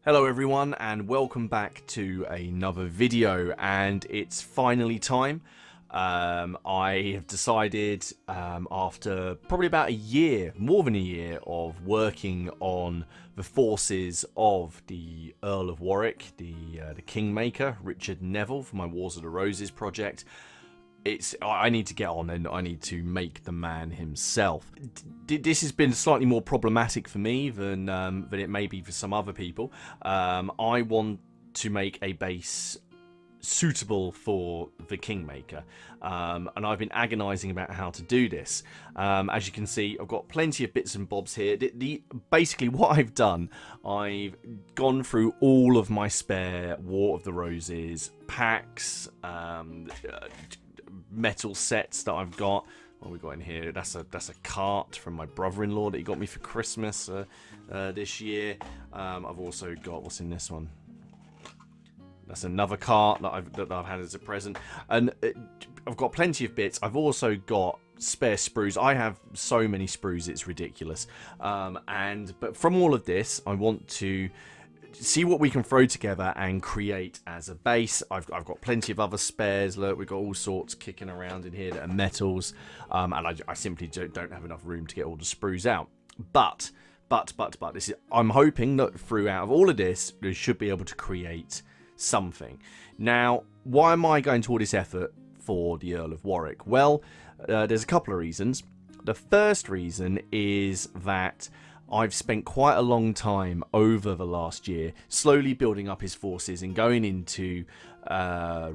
Hello everyone and welcome back to another video, and it's finally time. I have decided after probably about a year, more than a year of working on the forces of the Earl of Warwick, the Kingmaker, Richard Neville, for my Wars of the Roses project. I need to get on and I need to make the man himself. This has been slightly more problematic for me than it may be for some other people. I want to make a base suitable for the Kingmaker, and I've been agonizing about how to do this. As you can see, I've got plenty of bits and bobs here. Basically what I've done, I've gone through all of my spare War of the Roses packs, metal sets that I've got. What we got in here? That's a cart from my brother-in-law that he got me for Christmas this year. I've also got, what's in this one? That's another cart that I've had as a present, and I've got plenty of bits. I've also got spare sprues. I have so many sprues, it's ridiculous. But from all of this, I want to see what we can throw together and create as a base. I've got plenty of other spares. Look, we've got all sorts kicking around in here that are metals, and I simply don't have enough room to get all the sprues out. But this is, I'm hoping that throughout all of this, we should be able to create something. Now, why am I going to all this effort for the Earl of Warwick? Well, there's a couple of reasons. The first reason is that I've spent quite a long time over the last year slowly building up his forces and going into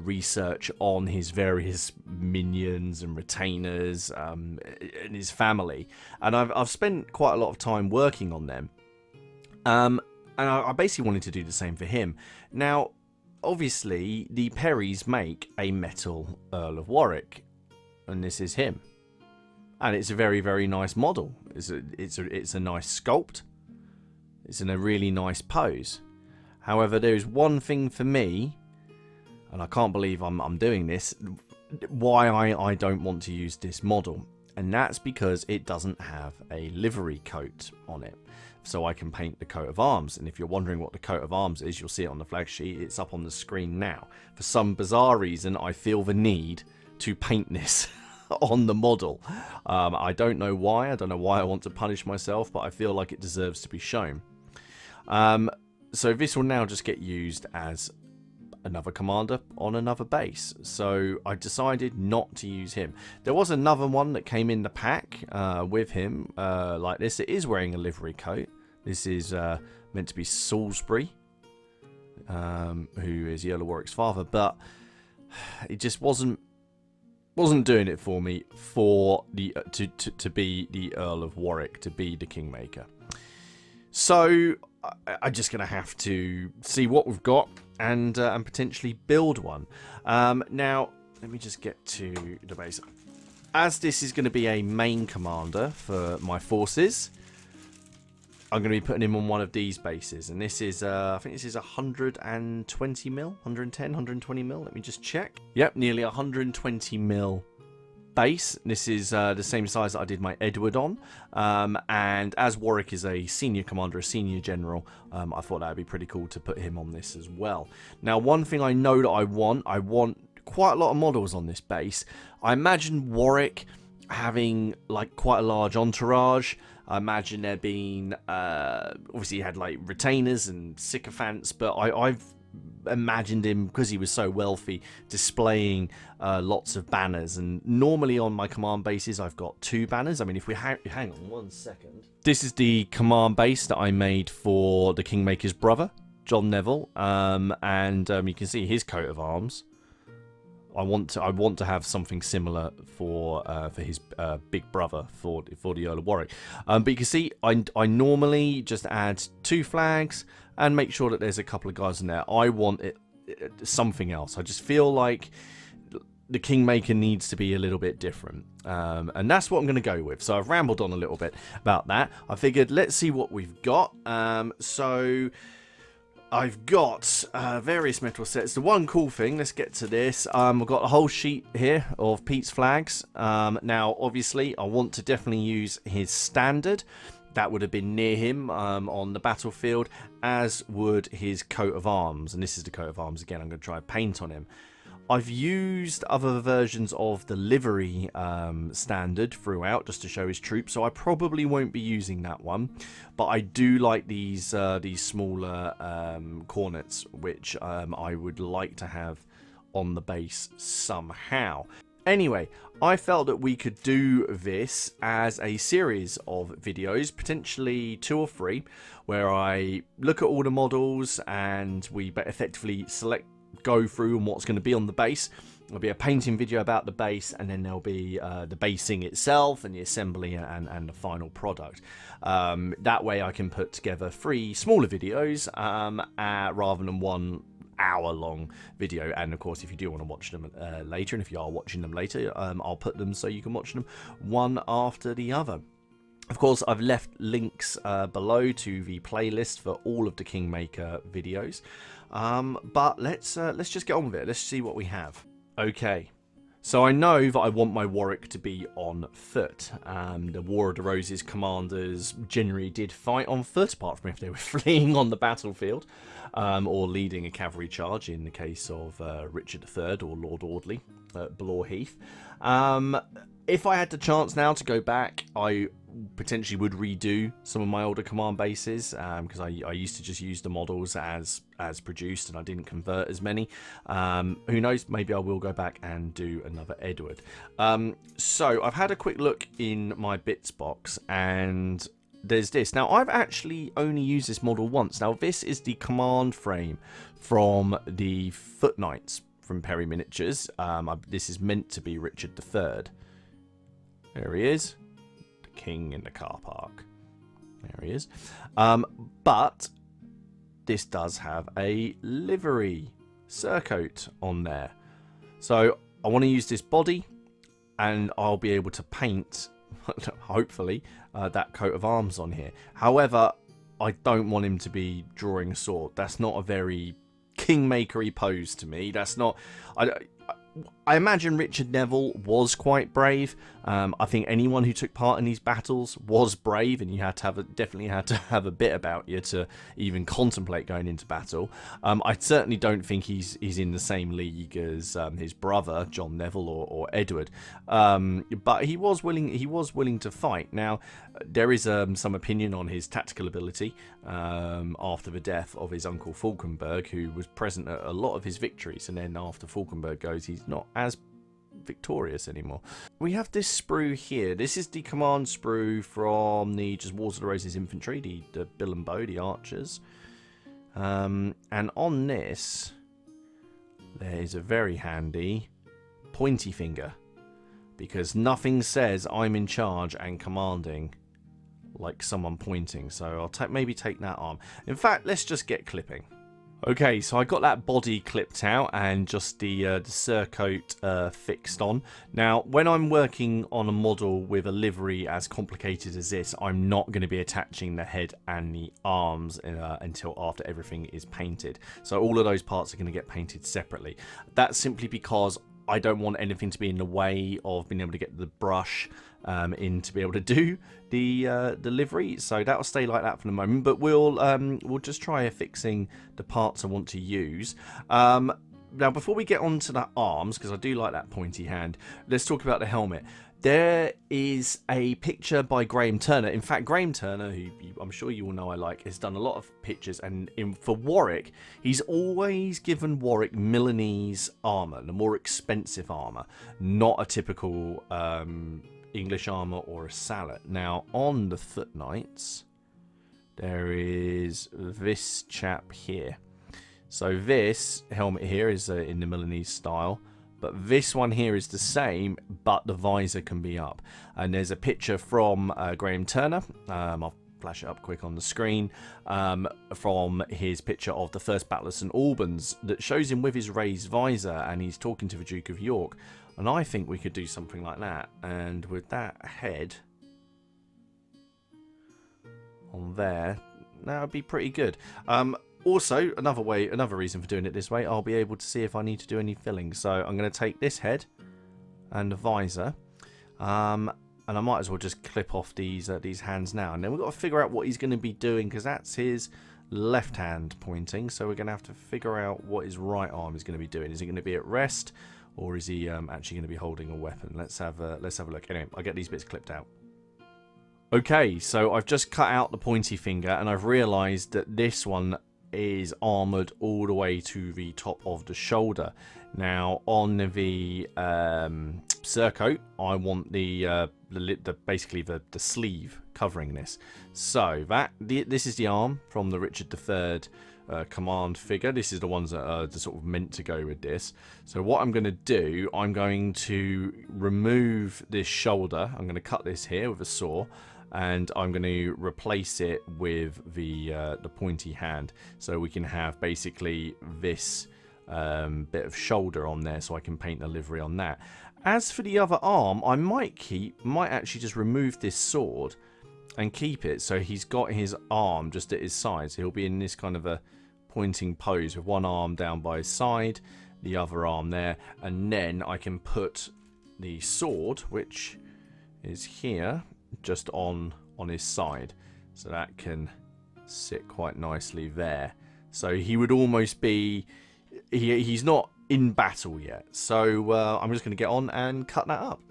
research on his various minions and retainers and his family, and I've spent quite a lot of time working on them, and I basically wanted to do the same for him. Now, obviously, the Perrys make a metal Earl of Warwick, and this is him. And it's a very, very nice model. It's a nice sculpt. It's in a really nice pose. However, there is one thing for me, and I can't believe I'm doing this, why I don't want to use this model. And that's because it doesn't have a livery coat on it. So I can paint the coat of arms. And if you're wondering what the coat of arms is, you'll see it on the flag sheet. It's up on the screen now. For some bizarre reason, I feel the need to paint this on the model. I don't know why. I don't know why I want to punish myself, but I feel like it deserves to be shown. So this will now just get used as another commander on another base. So I decided not to use him. There was another one that came in the pack with him like this. It is wearing a livery coat. This is meant to be Salisbury, who is the Earl of Warwick's father, but it just wasn't doing it for me for the to be the Earl of Warwick, to be the Kingmaker. So I'm just going to have to see what we've got and potentially build one. Now, let me just get to the base. As this is going to be a main commander for my forces, I'm going to be putting him on one of these bases. And this is, I think this is 120 mil, 110, 120 mil. Let me just check. Yep, nearly 120 mil base. This is the same size that I did my Edward on. And as Warwick is a senior commander, a senior general, I thought that would be pretty cool to put him on this as well. Now, one thing I know that I want quite a lot of models on this base. I imagine Warwick having like quite a large entourage. I imagine there being, obviously he had like retainers and sycophants, but I've imagined him, because he was so wealthy, displaying lots of banners. And normally on my command bases, I've got 2 banners. I mean, if we hang on 1 second. This is the command base that I made for the Kingmaker's brother, John Neville, and you can see his coat of arms. I want to have something similar for his big brother, for the Earl of Warwick. But you can see I normally just add 2 flags and make sure that there's a couple of guys in there. I want something else. I just feel like the Kingmaker needs to be a little bit different, and that's what I'm going to go with. So I've rambled on a little bit about that. I figured let's see what we've got. So I've got various metal sets. The one cool thing, let's get to this. I've got a whole sheet here of Pete's flags. Now, obviously, I want to definitely use his standard. that would have been near him on the battlefield, as would his coat of arms. And this is the coat of arms again. I'm going to try paint on him. I've used other versions of the livery standard throughout just to show his troops, so I probably won't be using that one. But I do like these smaller cornets, which I would like to have on the base somehow. Anyway, I felt that we could do this as a series of videos, potentially 2 or 3, where I look at all the models and we effectively go through on what's going to be on the base. There'll be a painting video about the base, and then there'll be the basing itself and the assembly and the final product. That way I can put together 3 smaller videos rather than 1 hour-long video. And of course, if you do want to watch them later, and if you are watching them later, I'll put them so you can watch them one after the other. Of course, I've left links below to the playlist for all of the Kingmaker videos. But let's just get on with it. Let's see what we have. Okay, so I know that I want my Warwick to be on foot. The War of the Roses commanders generally did fight on foot, apart from if they were fleeing on the battlefield, or leading a cavalry charge in the case of Richard III or Lord Audley at Blore Heath. If I had the chance now to go back, I potentially would redo some of my older command bases, because I used to just use the models as produced, and I didn't convert as many. Who knows, maybe I will go back and do another Edward. So I've had a quick look in my bits box, and there's this. Now, I've actually only used this model once. Now, this is the command frame from the Foot Knights from Perry Miniatures. This is meant to be Richard III. There he is, the king in the car park. There he is. But this does have a livery surcoat on there. So I want to use this body, and I'll be able to paint, hopefully, that coat of arms on here. However, I don't want him to be drawing a sword. That's not a very Kingmaker-y pose to me. That's not... I imagine Richard Neville was quite brave. I think anyone who took part in these battles was brave, and you had to have definitely had to have a bit about you to even contemplate going into battle. I certainly don't think he's in the same league as his brother John Neville or Edward, but he was willing to fight. Now, there is some opinion on his tactical ability after the death of his uncle Falkenberg, who was present at a lot of his victories, and then after Falkenberg goes, he's not as victorious anymore. We have this sprue here. This is the command sprue from the Wars of the Roses infantry, the bill and bow, the archers. And on this, there is a very handy pointy finger, because nothing says I'm in charge and commanding like someone pointing. So I'll maybe take that arm. In fact, let's just get clipping. Okay, so I got that body clipped out and just the surcoat fixed on. Now, when I'm working on a model with a livery as complicated as this, I'm not going to be attaching the head and the arms until after everything is painted. So all of those parts are going to get painted separately. That's simply because I don't want anything to be in the way of being able to get the brush in to be able to do the livery, so that'll stay like that for the moment. But we'll just try fixing the parts I want to use. Now, before we get on to the arms, because I do like that pointy hand, let's talk about the helmet. There is a picture by Graham Turner. In fact, Graham Turner, who I'm sure you all know I like, has done a lot of pictures. And for Warwick, he's always given Warwick Milanese armour, the more expensive armour, not a typical English armour or a sallet. Now, on the Foot Knights, there is this chap here. So this helmet here is in the Milanese style. But this one here is the same, but the visor can be up. And there's a picture from Graham Turner. I'll flash it up quick on the screen. From his picture of the First Battle of St Albans that shows him with his raised visor, and he's talking to the Duke of York. And I think we could do something like that. And with that head on there, that would be pretty good. Also, another reason for doing it this way, I'll be able to see if I need to do any filling. So I'm going to take this head and the visor, And I might as well just clip off these hands now. And then we've got to figure out what he's going to be doing, because that's his left hand pointing. So we're going to have to figure out what his right arm is going to be doing. Is he going to be at rest, or is he actually going to be holding a weapon? Let's have a look. Anyway, I'll get these bits clipped out. Okay, so I've just cut out the pointy finger, and I've realised that this one is armoured all the way to the top of the shoulder. Now, on the surcoat, I want basically the sleeve covering this. So this is the arm from the Richard III command figure. This is the ones that are sort of meant to go with this. So what I'm going to do, I'm going to remove this shoulder. I'm going to cut this here with a saw, and I'm going to replace it with the pointy hand, so we can have basically this bit of shoulder on there, so I can paint the livery on that. As for the other arm, I might actually just remove this sword and keep it, so he's got his arm just at his side, so he'll be in this kind of a pointing pose with one arm down by his side, the other arm there, and then I can put the sword, which is here, just on his side, so that can sit quite nicely there. So he would almost be, he's not in battle yet, so I'm just going to get on and cut that up.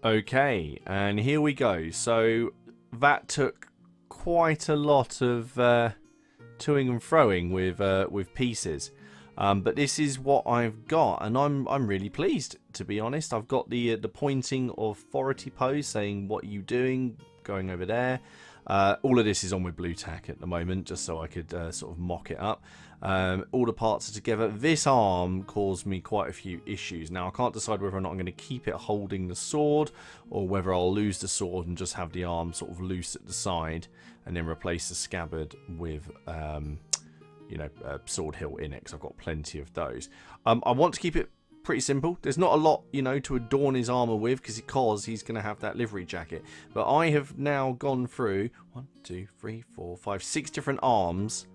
Okay, and here we go. So that took quite a lot of toing and froing with pieces, but this is what I've got, and I'm really pleased, to be honest. I've got the pointing authority pose, saying what are you doing, going over there. All of this is on with blue tack at the moment, just so I could sort of mock it up. All the parts are together. This arm caused me quite a few issues. Now, I can't decide whether or not I'm going to keep it holding the sword, or whether I'll lose the sword and just have the arm sort of loose at the side, and then replace the scabbard with you know, a sword hilt in it, because I've got plenty of those. I want to keep it pretty simple. There's not a lot, you know, to adorn his armor with, because he's going to have that livery jacket. But I have now gone through 1, 2, 3, 4, 5, 6 different arms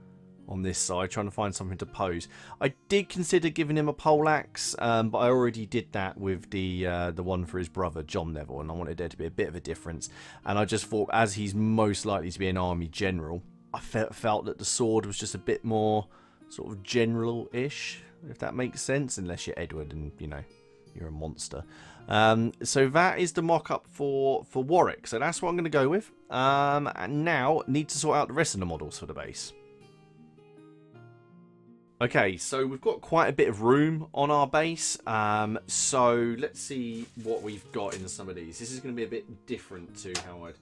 on this side, trying to find something to pose. I did consider giving him a poleaxe, but I already did that with the one for his brother John Neville, and I wanted there to be a bit of a difference. And I just thought, as he's most likely to be an army general, I felt that the sword was just a bit more sort of general-ish, if that makes sense, unless you're Edward and, you know, you're a monster. So that is the mock-up for Warwick. So that's what I'm going to go with. And now need to sort out the rest of the models for the base. Okay, so we've got quite a bit of room on our base. So let's see what we've got in some of these. This is going to be a bit different to how I'd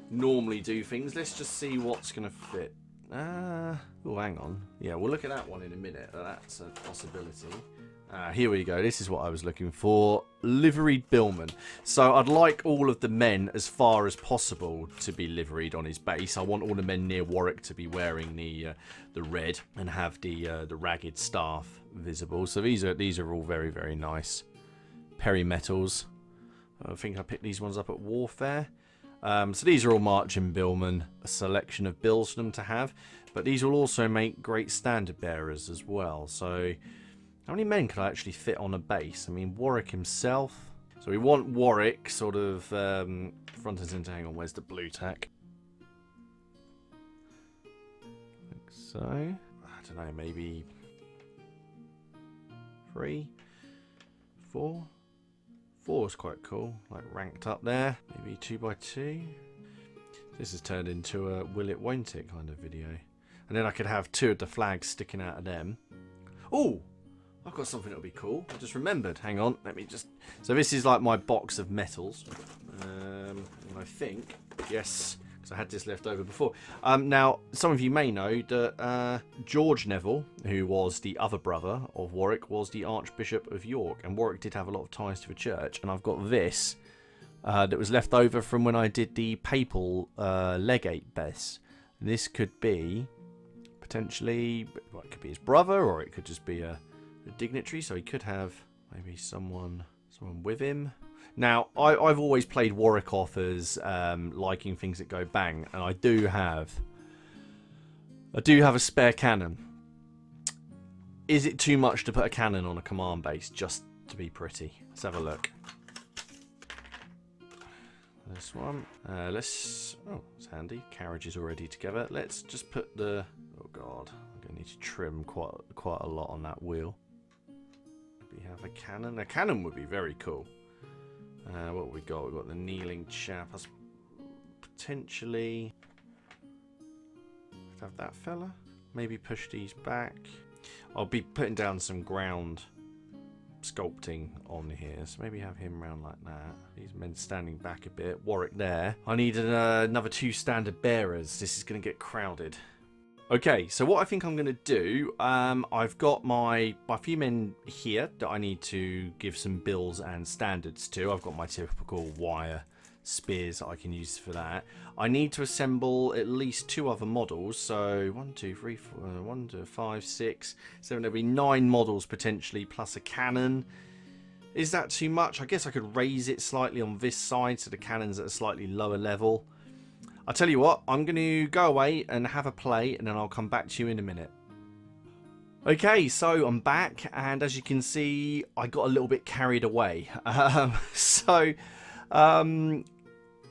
normally do things. Let's just see what's going to fit. Oh, hang on. Yeah, we'll look at that one in a minute. That's a possibility. Here we go. This is what I was looking for. Liveried billman. So I'd like all of the men, as far as possible, to be liveried on his base. I want all the men near Warwick to be wearing the red and have the ragged staff visible. So these are all very, very nice. Perimetals. I think I picked these ones up at Warfare. So these are all marching billmen, a selection of bills for them to have, but these will also make great standard bearers as well. So how many men can I actually fit on a base? I mean, Warwick himself. So we want Warwick sort of front and center. Hang on, where's the blue tack? Like so. I don't know, maybe 3, 4. 4 is quite cool, like ranked up there. Maybe 2x2. This has turned into a will it won't it kind of video. And then I could have 2 of the flags sticking out of them. Oh, I've got something that'll be cool. I just remembered. Hang on, let me just. So this is like my box of metals. And I think, yes, because I had this left over before. Now, some of you may know that George Neville, who was the other brother of Warwick, was the Archbishop of York. And Warwick did have a lot of ties to the church. And I've got this that was left over from when I did the papal legate base. This could be potentially, well, it could be his brother, or it could just be a dignitary. So he could have maybe someone with him. Now, I've always played Warwick off as liking things that go bang, and I do have a spare cannon. Is it too much to put a cannon on a command base just to be pretty? Let's have a look. This one. Let's... Oh, it's handy. Carriage is already together. Let's just put the... Oh, God. I'm going to need to trim quite a lot on that wheel. We have a cannon. A cannon would be very cool. What have we got? We've got the kneeling chap. That's potentially... have that fella. Maybe push these back. I'll be putting down some ground sculpting on here, so maybe have him round like that. These men standing back a bit. Warwick there. I need another 2 standard bearers. This is going to get crowded. Okay, so what I think I'm going to do, I've got my few men here that I need to give some bills and standards to. I've got my typical wire spears that I can use for that. I need to assemble at least 2 other models. So 1, 2, 3, 4, 1, 2, 5, 6, 7. There'll be 9 models potentially, plus a cannon. Is that too much? I guess I could raise it slightly on this side so the cannon's at a slightly lower level. I'll tell you what, I'm going to go away and have a play, and then I'll come back to you in a minute. Okay, so I'm back, and as you can see, I got a little bit carried away.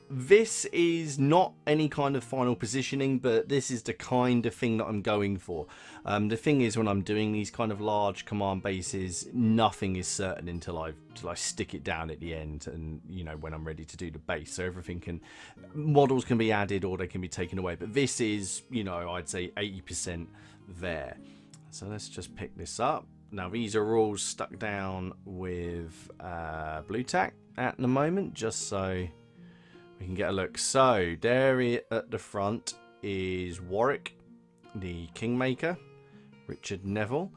This is not any kind of final positioning, but this is the kind of thing that I'm going for. The thing is, when I'm doing these kind of large command bases, nothing is certain until I stick it down at the end, and you know, when I'm ready to do the base. So models can be added or they can be taken away. But this is, you know, I'd say 80% there. So let's just pick this up. Now these are all stuck down with blue tack at the moment, just so we can get a look. So there at the front is Warwick, the Kingmaker, Richard Neville.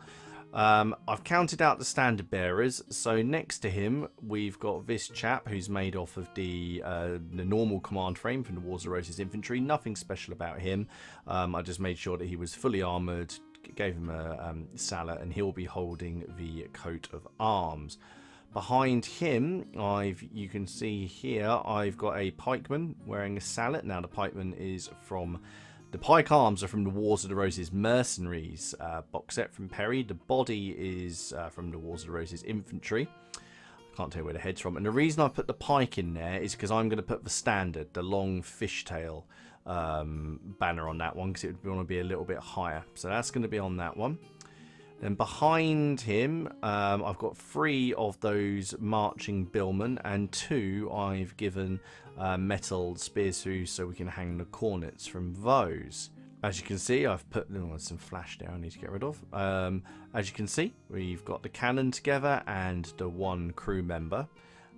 I've counted out the standard bearers. So next to him, we've got this chap who's made off of the normal command frame from the Wars of Roses infantry. Nothing special about him. I just made sure that he was fully armoured, gave him a sallet, and he'll be holding the coat of arms. Behind him, you can see here, I've got a pikeman wearing a sallet. Now the pikeman is from... The pike arms are from the Wars of the Roses mercenaries box set from Perry. The body is from the Wars of the Roses infantry. I can't tell you where the head's from. And the reason I put the pike in there is because I'm going to put the standard, the long fishtail banner on that one, because it would want to be a little bit higher. So that's going to be on that one. Then behind him, I've got 3 of those marching billmen, and 2 I've given metal spears through so we can hang the cornets from those. As you can see, I've put some flash there I need to get rid of. As you can see, we've got the cannon together and the 1 crew member.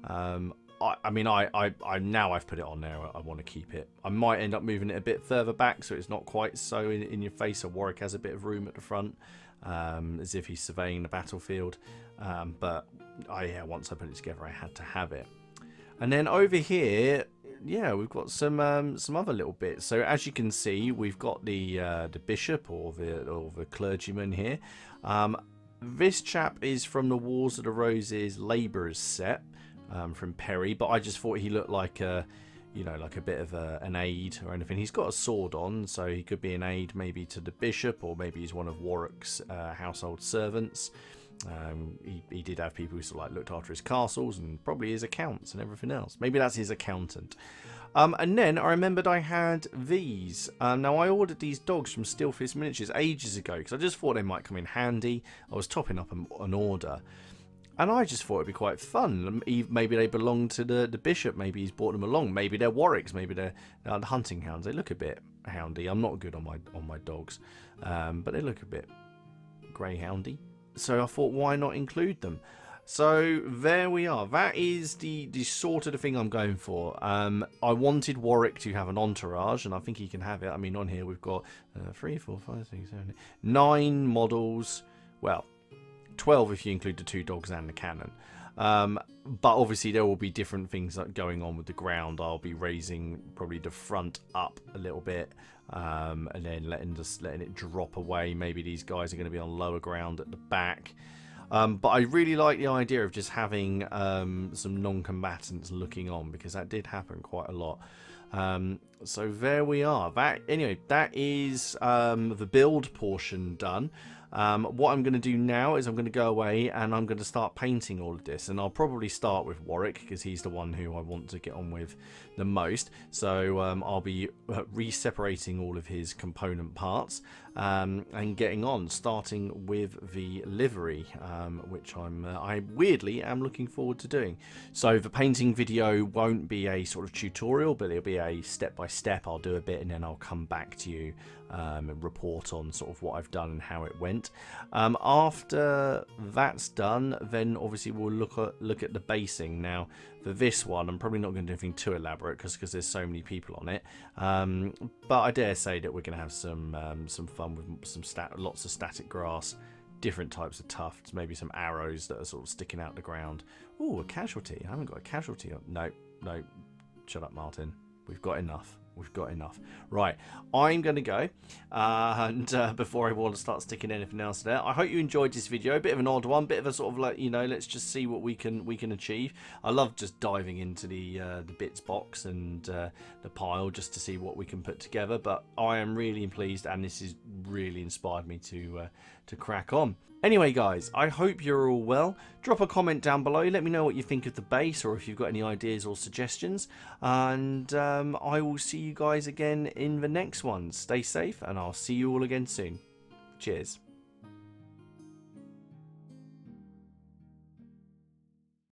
Now I've put it on there. I want to keep it. I might end up moving it a bit further back so it's not quite so in your face. So Warwick has a bit of room at the front. As if he's surveying the battlefield, but once I put it together, I had to have it. And then over here, yeah, we've got some other little bits. So as you can see, we've got the bishop or the clergyman here. This chap is from the Wars of the Roses labourers set from Perry, but I just thought he looked like a bit of an aide or anything. He's got a sword on, so he could be an aide maybe to the bishop, or maybe he's one of Warwick's household servants. He did have people who sort of looked after his castles and probably his accounts and everything else. Maybe that's his accountant. And then I remembered I had these. Now I ordered these dogs from Steelfist Miniatures ages ago because I just thought they might come in handy. I was topping up an order. And I just thought it'd be quite fun. Maybe they belong to the bishop. Maybe he's brought them along. Maybe they're Warwick's. Maybe they're the hunting hounds. They look a bit houndy. I'm not good on my dogs, but they look a bit greyhoundy. So I thought, why not include them? So there we are. That is the sort of the thing I'm going for. I wanted Warwick to have an entourage, and I think he can have it. I mean, on here we've got 3, 4, 5, 6, 7, 8, 9 models. Well, 12 if you include the 2 dogs and the cannon. But obviously there will be different things going on with the ground. I'll be raising probably the front up a little bit, and then letting it drop away. Maybe these guys are going to be on lower ground at the back. But I really like the idea of just having some non-combatants looking on, because that did happen quite a lot. So there we are. That is the build portion done. What I'm going to do now is I'm going to go away and I'm going to start painting all of this, and I'll probably start with Warwick because he's the one who I want to get on with the most. So I'll be re-separating all of his component parts and getting on, starting with the livery, which I weirdly am looking forward to doing. So the painting video won't be a sort of tutorial, but it'll be a step-by-step. I'll do a bit and then I'll come back to you and report on sort of what I've done and how it went. After that's done, then obviously we'll look at the basing. Now for this one, I'm probably not going to do anything too elaborate because there's so many people on it. But I dare say that we're going to have some fun with lots of static grass, different types of tufts, maybe some arrows that are sort of sticking out the ground. Oh, a casualty. I haven't got a casualty. No, shut up, Martin. We've got enough. We've got enough. Right, I'm going to go. And before I want to start sticking anything else there, I hope you enjoyed this video. A bit of an odd one, bit of a sort of like, you know, let's just see what we can achieve. I love just diving into the bits box and the pile just to see what we can put together. But I am really pleased, and this has really inspired me to crack on. Anyway, guys, I hope you're all well. Drop a comment down below. Let me know what you think of the base, or if you've got any ideas or suggestions. And I will see you guys again in the next one. Stay safe, and I'll see you all again soon. Cheers.